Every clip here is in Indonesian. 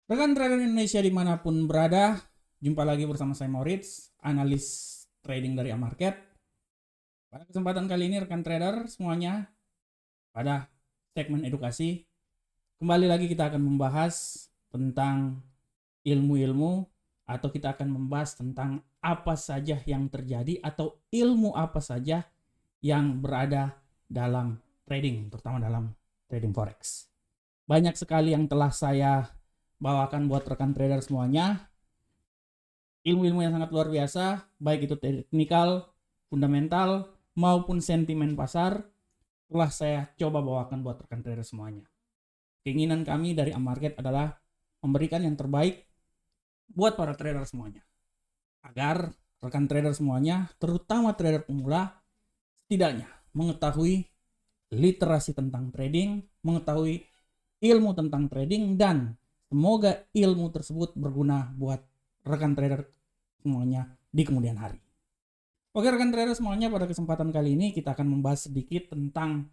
Rekan trader Indonesia dimanapun berada, jumpa lagi bersama saya Moritz, analis trading dari Amarket. Pada kesempatan kali ini rekan trader semuanya, pada segmen edukasi, kembali lagi kita akan membahas tentang ilmu-ilmu atau kita akan membahas tentang apa saja yang terjadi atau ilmu apa saja yang berada dalam trading, terutama dalam trading forex. Banyak sekali yang telah saya bawakan buat rekan trader semuanya, ilmu-ilmu yang sangat luar biasa, baik itu teknikal, fundamental, maupun sentimen pasar, telah saya coba bawakan buat rekan trader semuanya. Keinginan kami dari Amarket adalah memberikan yang terbaik buat para trader semuanya, agar rekan trader semuanya, terutama trader pemula, setidaknya mengetahui literasi tentang trading, mengetahui ilmu tentang trading, dan semoga ilmu tersebut berguna buat rekan trader semuanya di kemudian hari. Oke rekan trader semuanya, pada kesempatan kali ini kita akan membahas sedikit tentang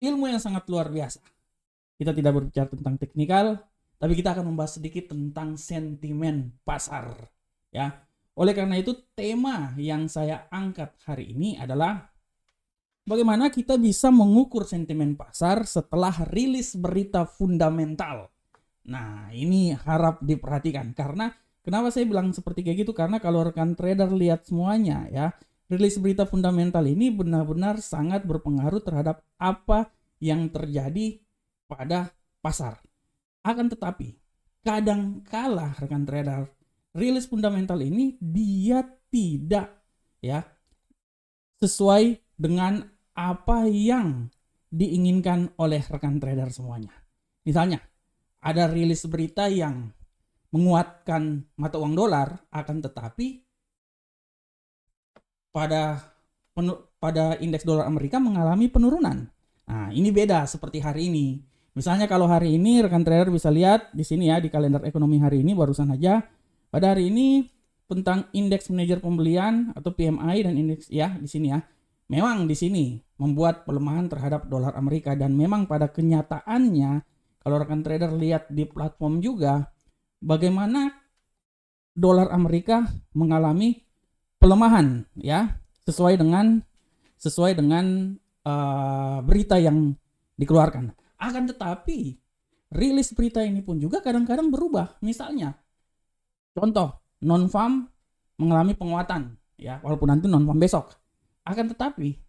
ilmu yang sangat luar biasa. Kita tidak berbicara tentang teknikal, tapi kita akan membahas sedikit tentang sentimen pasar. Ya, oleh karena itu tema yang saya angkat hari ini adalah bagaimana kita bisa mengukur sentimen pasar setelah rilis berita fundamental. Nah, ini harap diperhatikan karena kenapa saya bilang seperti kayak gitu, karena kalau rekan trader lihat semuanya ya, rilis berita fundamental ini benar-benar sangat berpengaruh terhadap apa yang terjadi pada pasar. Akan tetapi, kadangkala rekan trader, rilis fundamental ini dia tidak ya sesuai dengan apa yang diinginkan oleh rekan trader semuanya. Misalnya, ada rilis berita yang menguatkan mata uang dolar, akan tetapi pada indeks dolar Amerika mengalami penurunan. Nah, ini beda seperti hari ini. Misalnya kalau hari ini rekan trader bisa lihat di sini ya, di kalender ekonomi hari ini barusan aja, pada hari ini tentang indeks manajer pembelian atau PMI dan indeks ya di sini ya. Memang di sini membuat pelemahan terhadap dolar Amerika, dan memang pada kenyataannya kalau rekan trader lihat di platform juga bagaimana dolar Amerika mengalami pelemahan ya, sesuai dengan berita yang dikeluarkan. Akan tetapi rilis berita ini pun juga kadang-kadang berubah. Misalnya contoh, non farm mengalami penguatan ya, walaupun nanti non farm besok. Akan tetapi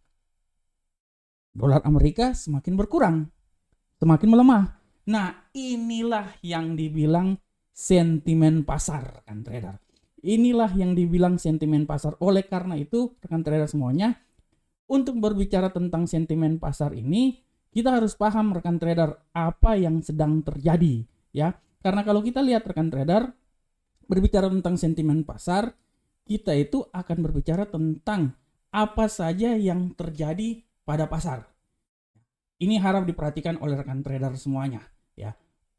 dolar Amerika semakin berkurang, semakin melemah. Nah, inilah yang dibilang sentimen pasar kan trader. Inilah yang dibilang sentimen pasar. Oleh karena itu, rekan trader semuanya, untuk berbicara tentang sentimen pasar ini, kita harus paham rekan trader apa yang sedang terjadi ya. Karena kalau kita lihat rekan trader berbicara tentang sentimen pasar, kita itu akan berbicara tentang apa saja yang terjadi pada pasar. Ini harap diperhatikan oleh rekan trader semuanya ya.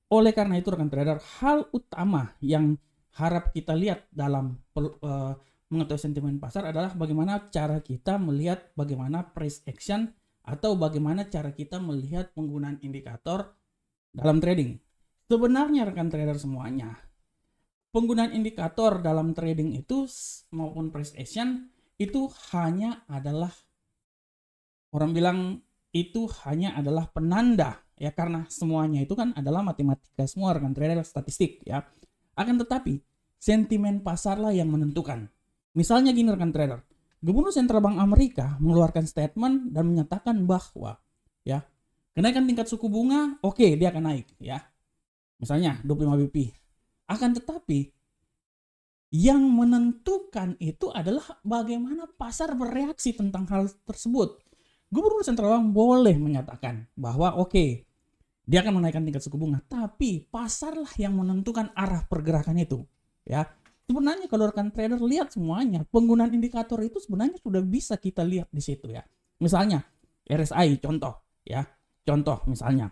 Oleh karena itu rekan trader, hal utama yang harap kita lihat dalam mengetahui sentimen pasar adalah bagaimana cara kita melihat bagaimana price action atau bagaimana cara kita melihat penggunaan indikator dalam trading. Sebenarnya rekan trader semuanya, penggunaan indikator dalam trading itu maupun price action itu hanya adalah, orang bilang itu hanya adalah penanda ya, karena semuanya itu kan adalah matematika semua rekan trader, statistik ya. Akan tetapi sentimen pasar lah yang menentukan. Misalnya gini rekan trader, Gubernur Sentral Bank Amerika mengeluarkan statement dan menyatakan bahwa ya kenaikan tingkat suku bunga oke, dia akan naik ya. Misalnya 25 BP. Akan tetapi yang menentukan itu adalah bagaimana pasar bereaksi tentang hal tersebut. Gubernur Sentral Bank boleh menyatakan bahwa oke, dia akan menaikkan tingkat suku bunga, tapi pasarlah yang menentukan arah pergerakan itu ya. Sebenarnya kalau rekan trader lihat semuanya, penggunaan indikator itu sebenarnya sudah bisa kita lihat di situ ya. Misalnya RSI contoh ya. Contoh misalnya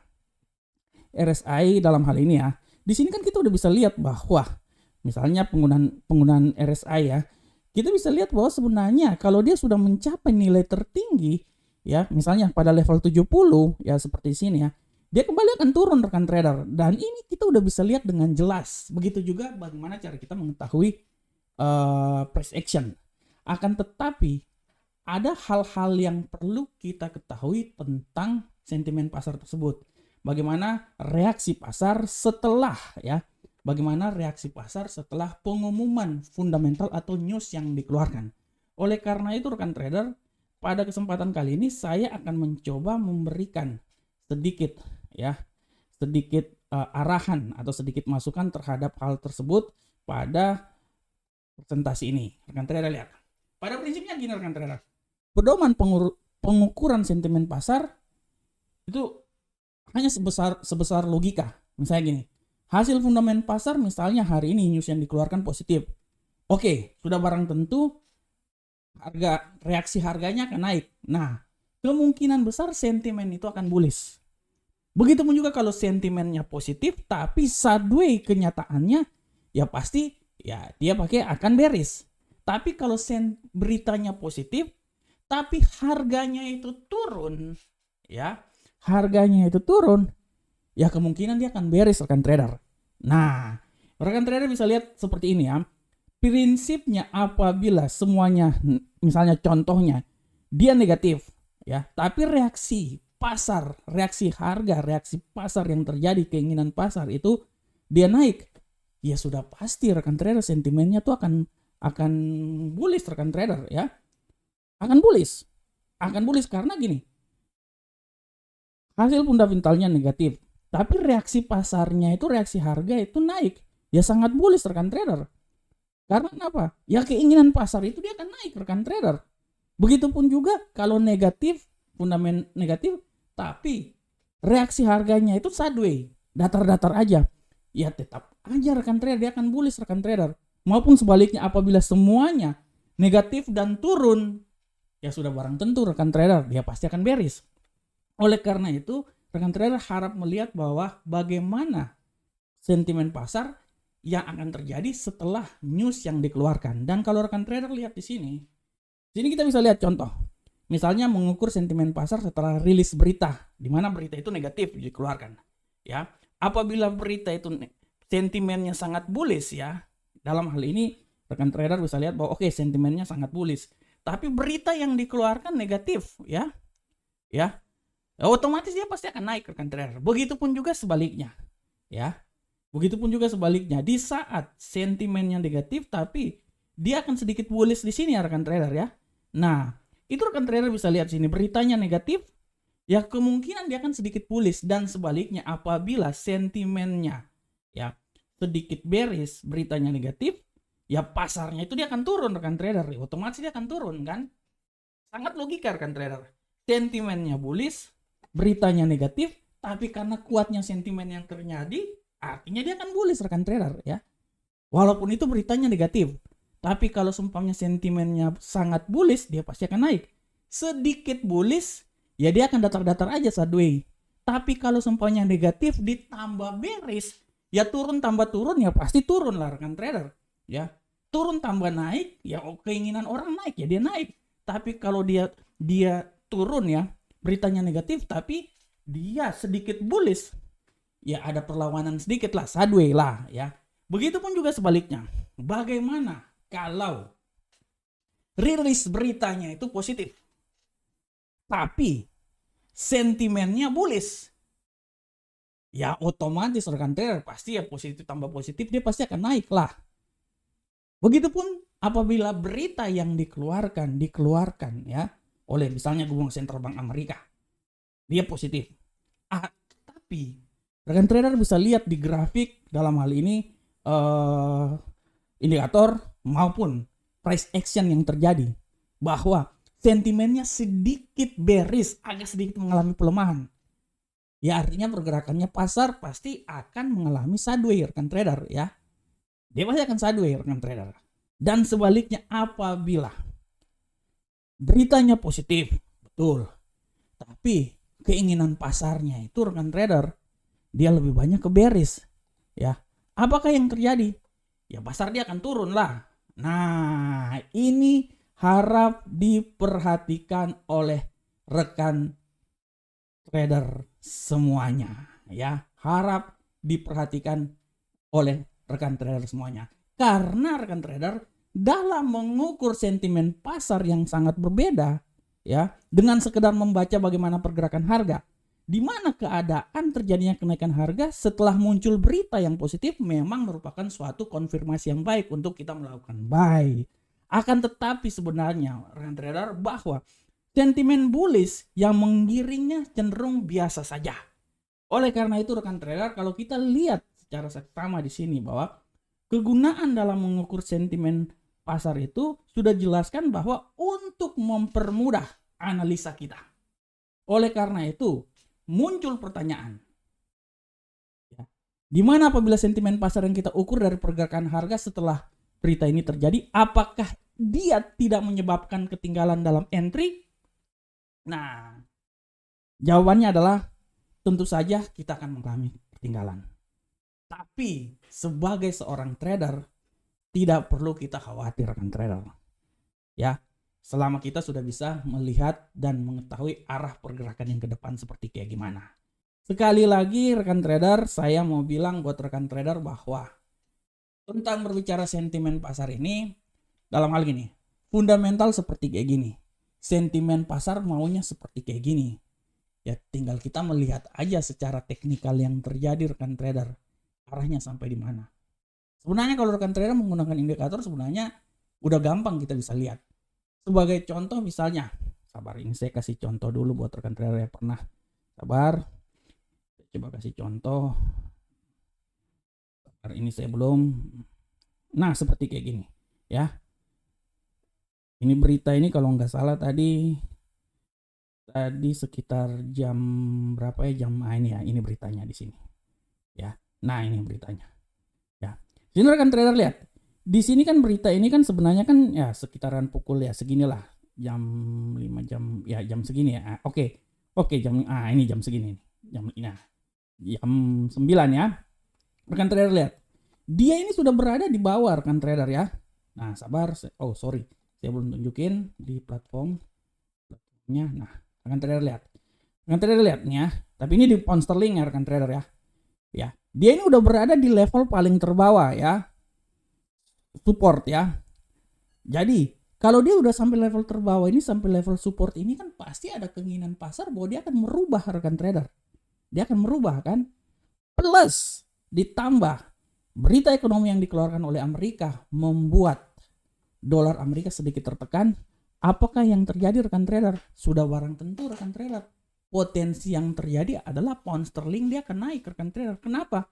RSI dalam hal ini ya. Di sini kan kita udah bisa lihat bahwa misalnya penggunaan RSI ya. Kita bisa lihat bahwa sebenarnya kalau dia sudah mencapai nilai tertinggi ya, misalnya pada level 70 ya seperti sini ya. dia kembali akan turun rekan trader. Dan ini kita udah bisa lihat dengan jelas. Begitu juga bagaimana cara kita mengetahui price action. Akan tetapi ada hal-hal yang perlu kita ketahui tentang sentimen pasar tersebut. Bagaimana reaksi pasar setelah pengumuman fundamental atau news yang dikeluarkan. Oleh karena itu rekan trader, pada kesempatan kali ini saya akan mencoba memberikan sedikit arahan atau sedikit masukan terhadap hal tersebut pada presentasi ini. Rekan trader lihat. Pada prinsipnya gini rekan trader. Pedoman pengukuran sentimen pasar itu hanya sebesar logika. Misalnya gini, hasil fundamental pasar misalnya hari ini news yang dikeluarkan positif. Oke, sudah barang tentu reaksi harganya akan naik. Nah, kemungkinan besar sentimen itu akan bullish. Begitupun juga kalau sentimennya positif tapi sideways kenyataannya ya pasti ya dia pakai akan bearish. Tapi kalau beritanya positif tapi harganya itu turun, ya kemungkinan dia akan bearish rekan trader. Nah, rekan trader bisa lihat seperti ini ya. Prinsipnya apabila semuanya, misalnya contohnya dia negatif, ya, tapi reaksi pasar, reaksi harga, reaksi pasar yang terjadi, keinginan pasar itu dia naik, ya sudah pasti rekan trader sentimennya tuh akan bullish rekan trader ya. Akan bullish karena gini, hasil fundamentalnya negatif tapi reaksi pasarnya itu, reaksi harga itu naik, ya sangat bullish rekan trader. Karena kenapa? Ya keinginan pasar itu dia akan naik rekan trader. Begitupun juga kalau negatif, fundamental negatif tapi reaksi harganya itu sideways, datar-datar aja, ya tetap aja rekan trader dia akan bullish rekan trader. Maupun sebaliknya apabila semuanya negatif dan turun, ya sudah barang tentu rekan trader dia pasti akan bearish. Oleh karena itu rekan trader harap melihat bahwa bagaimana sentimen pasar yang akan terjadi setelah news yang dikeluarkan. Dan kalau rekan trader lihat di sini kita bisa lihat contoh. Misalnya mengukur sentimen pasar setelah rilis berita, di mana berita itu negatif dikeluarkan. Ya, apabila berita itu sentimennya sangat bullish ya, dalam hal ini rekan trader bisa lihat bahwa oke, sentimennya sangat bullish. Tapi berita yang dikeluarkan negatif ya, otomatis dia pasti akan naik rekan trader. Begitupun juga sebaliknya, ya. Begitupun juga sebaliknya, di saat sentimennya negatif tapi dia akan sedikit bullish di sini ya rekan trader ya. Nah, itu rekan trader bisa lihat sini beritanya negatif, ya kemungkinan dia akan sedikit bullish, dan sebaliknya apabila sentimennya ya sedikit bearish, beritanya negatif, ya pasarnya itu dia akan turun rekan trader, otomatis dia akan turun kan. Sangat logika rekan trader. Sentimennya bullish, beritanya negatif, tapi karena kuatnya sentimen yang terjadi, artinya dia akan bullish rekan trader ya. Walaupun itu beritanya negatif, tapi kalau seumpamanya sentimennya sangat bullish, dia pasti akan naik. Sedikit bullish, ya dia akan datar-datar aja sideways. Tapi kalau seumpamanya negatif ditambah bearish, ya turun tambah turun, ya pasti turun lah rekan trader ya. Turun tambah naik, ya keinginan orang naik, ya dia naik. Tapi kalau dia turun ya, beritanya negatif tapi dia sedikit bullish, ya ada perlawanan sedikit lah, sideways lah ya. Begitupun juga sebaliknya. Bagaimana kalau rilis beritanya itu positif tapi sentimennya bullish? Ya otomatis rekan trader pasti ya positif tambah positif, dia pasti akan naik lah. Begitupun apabila berita yang dikeluarkan ya oleh misalnya Gubernur Sentral Bank Amerika, dia positif. Tapi rekan trader bisa lihat di grafik dalam hal ini indikator maupun price action yang terjadi bahwa sentimennya sedikit bearish, agak sedikit mengalami pelemahan. Ya artinya pergerakannya pasar pasti akan mengalami sideways rekan trader ya. Dia pasti akan sideways rekan trader. Dan sebaliknya apabila beritanya positif, betul, tapi keinginan pasarnya itu rekan trader dia lebih banyak ke bearish ya. Apakah yang terjadi? Ya pasar dia akan turun lah. Nah ini harap diperhatikan oleh rekan trader semuanya ya. Harap diperhatikan oleh rekan trader semuanya. Karena rekan trader dalam mengukur sentimen pasar yang sangat berbeda ya, dengan sekedar membaca bagaimana pergerakan harga, di mana keadaan terjadinya kenaikan harga setelah muncul berita yang positif memang merupakan suatu konfirmasi yang baik untuk kita melakukan buy. Akan tetapi sebenarnya rekan trader bahwa sentimen bullish yang menggiringnya cenderung biasa saja. Oleh karena itu rekan trader, kalau kita lihat secara seksama di sini bahwa kegunaan dalam mengukur sentimen pasar itu sudah jelaskan bahwa untuk mempermudah analisa kita. Oleh karena itu muncul pertanyaan, ya, di mana apabila sentimen pasar yang kita ukur dari pergerakan harga setelah berita ini terjadi, apakah dia tidak menyebabkan ketinggalan dalam entry? Nah, jawabannya adalah tentu saja kita akan mengalami ketinggalan. Tapi sebagai seorang trader tidak perlu kita khawatir rekan trader. Ya, selama kita sudah bisa melihat dan mengetahui arah pergerakan yang ke depan seperti kayak gimana. Sekali lagi rekan trader, saya mau bilang buat rekan trader bahwa tentang berbicara sentimen pasar ini, dalam hal gini, fundamental seperti kayak gini, sentimen pasar maunya seperti kayak gini. Ya tinggal kita melihat aja secara teknikal yang terjadi rekan trader, arahnya sampai di mana. Sebenarnya kalau rekan trader menggunakan indikator sebenarnya udah gampang kita bisa lihat. Sebagai contoh misalnya, sabar ini saya kasih contoh dulu buat rekan trader yang pernah. Sabar, saya coba kasih contoh. Sabar ini saya belum. Nah seperti kayak gini ya. Ini berita ini kalau nggak salah tadi sekitar jam berapa ya, jam ini ya, ini beritanya di sini ya. Nah ini beritanya ya. Sini rekan trader lihat, di sini kan berita ini kan sebenarnya kan ya sekitaran pukul ya seginilah, jam 5 jam ya, jam segini ya. Oke jam ini jam segini nih, jam ini jam 9 ya. Rekan trader lihat, dia ini sudah berada di bawah rekan trader ya. Nah sabar, sorry saya belum tunjukin di platformnya. Nah rekan trader lihat nih ya, tapi ini di pound sterling ya rekan trader ya. Ya, dia ini udah berada di level paling terbawah ya, support ya. Jadi kalau dia udah sampai level terbawah ini, sampai level support ini kan pasti ada keinginan pasar bahwa dia akan merubah rekan trader. Dia akan merubah kan. Plus ditambah berita ekonomi yang dikeluarkan oleh Amerika membuat dolar Amerika sedikit tertekan. Apakah yang terjadi rekan trader? Sudah barang tentu rekan trader, potensi yang terjadi adalah pound sterling dia akan naik rekan trader. Kenapa?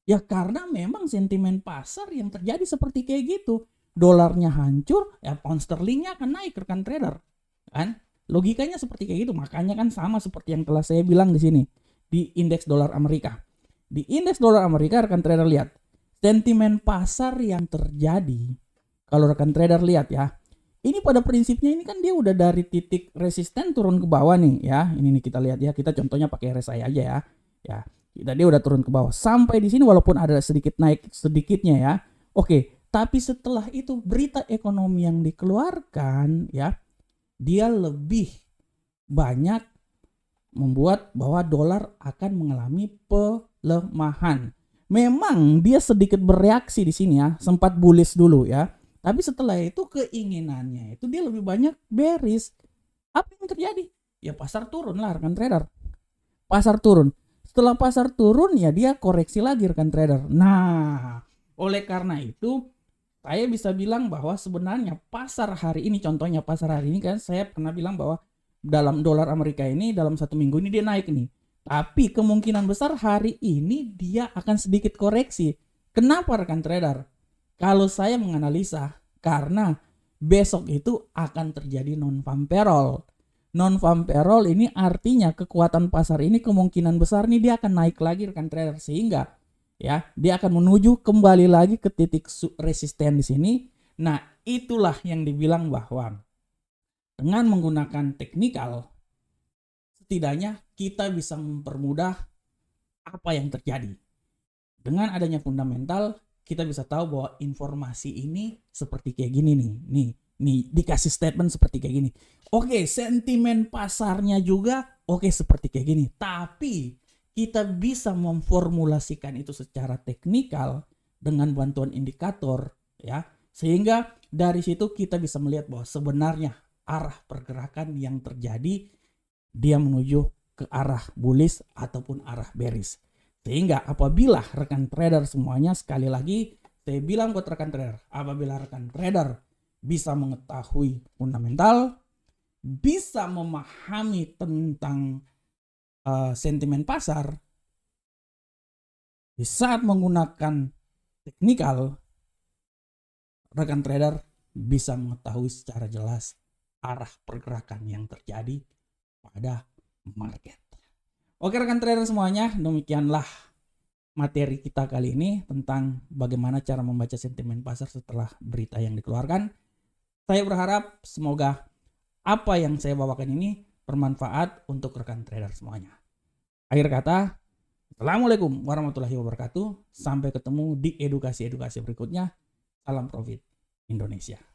Ya karena memang sentimen pasar yang terjadi seperti kayak gitu. Dolarnya hancur, ya pound sterlingnya akan naik rekan trader. Kan? Logikanya seperti kayak gitu. Makanya kan sama seperti yang telah saya bilang di sini di indeks dolar Amerika. Di indeks dolar Amerika rekan trader lihat, sentimen pasar yang terjadi, kalau rekan trader lihat ya, ini pada prinsipnya ini kan dia udah dari titik resisten turun ke bawah nih ya. Ini nih kita lihat ya, kita contohnya pakai RSI aja ya. Ya, dia udah turun ke bawah. Sampai di sini walaupun ada sedikit naik sedikitnya ya. Oke, tapi setelah itu berita ekonomi yang dikeluarkan ya, dia lebih banyak membuat bahwa dolar akan mengalami pelemahan. Memang dia sedikit bereaksi di sini ya, sempat bullish dulu ya. Tapi setelah itu keinginannya itu dia lebih banyak bearish. Apa yang terjadi? Ya pasar turun lah rekan trader. Pasar turun. Setelah pasar turun ya dia koreksi lagi rekan trader. Nah, oleh karena itu saya bisa bilang bahwa sebenarnya pasar hari ini, contohnya pasar hari ini kan saya pernah bilang bahwa dalam dolar Amerika ini dalam 1 minggu ini dia naik nih. Tapi kemungkinan besar hari ini dia akan sedikit koreksi. Kenapa rekan trader? Kalau saya menganalisa, karena besok itu akan terjadi non-farm payroll. Non-farm payroll ini artinya kekuatan pasar ini kemungkinan besar nih dia akan naik lagi rekan trader, sehingga ya dia akan menuju kembali lagi ke titik resisten di sini. Nah, itulah yang dibilang bahwa dengan menggunakan teknikal setidaknya kita bisa mempermudah apa yang terjadi. Dengan adanya fundamental kita bisa tahu bahwa informasi ini seperti kayak gini nih dikasih statement seperti kayak gini. Oke, sentimen pasarnya juga oke seperti kayak gini. Tapi kita bisa memformulasikan itu secara teknikal dengan bantuan indikator ya. Sehingga dari situ kita bisa melihat bahwa sebenarnya arah pergerakan yang terjadi dia menuju ke arah bullish ataupun arah bearish. Sehingga apabila rekan trader semuanya, sekali lagi saya bilang buat rekan trader, apabila rekan trader bisa mengetahui fundamental, bisa memahami tentang sentimen pasar, di saat menggunakan teknikal, rekan trader bisa mengetahui secara jelas arah pergerakan yang terjadi pada market. Oke rekan trader semuanya, demikianlah materi kita kali ini tentang bagaimana cara membaca sentimen pasar setelah berita yang dikeluarkan. Saya berharap semoga apa yang saya bawakan ini bermanfaat untuk rekan trader semuanya. Akhir kata, Assalamualaikum warahmatullahi wabarakatuh. Sampai ketemu di edukasi-edukasi berikutnya. Salam profit Indonesia.